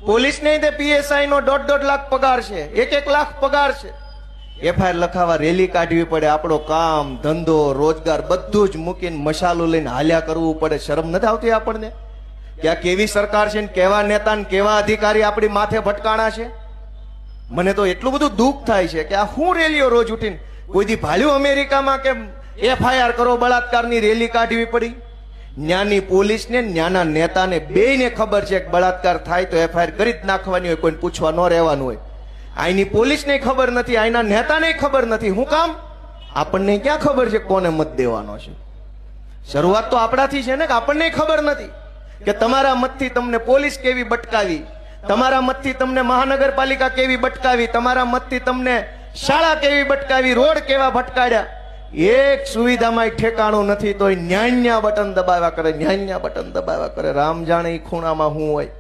Police ને તે PSI નો 1.5 લાખ પગાર છે, 1 લાખ પગાર છે. એફઆઈઆર લખાવા રેલી કાઢવી પડે, આપણો કામ ધંધો રોજગાર બધું જ મૂકીને મસાલો લઈને હાલ્યા કરવું પડે. શરમ નથી આવતી આપણને કે આ કેવી સરકાર છે ને કેવા નેતા ને કેવા અધિકારી આપણી માથે ભટકાણા છે? મને તો એટલું બધું દુઃખ થાય છે કે આ હું રેલીઓ રોજ ઉઠીને કોઈ દી ભાલ્યું અમેરિકામાં કે એફઆઈઆર કરો બળાત્કારની રેલી કાઢવી પડી? ન્યાની પોલીસ ને ન્યાના નેતાને બેયને ખબર છે કે બળાત્કાર થાય તો એફઆઈઆર કરી જ નાખવાની હોય, કોઈને પૂછવા ન રહેવાનું હોય. આઈની પોલીસને ખબર નથી, આઈના નેતાને ખબર નથી. હું કામ? આપણને ક્યાં ખબર છે કોને મત દેવાનો છે? શરૂઆત તો આપણાથી છે ને કે આપણને ખબર નથી કે તમારા મતથી તમને પોલીસ કેવી બટકાવી, તમારા મતથી તમને મહાનગરપાલિકા કેવી બટકાવી, તમારા મતથી તમને શાળા કેવી બટકાવી, રોડ કેવા ભટકાડ્યા. એક સુવિધામાં ઠેકાણું નથી તોય ન્યાન્યા બટન દબાવ્યા કરે, ન્યાન્યા બટન દબાવ્યા કરે. રામ જાણે એ ખૂણામાં હું હોય.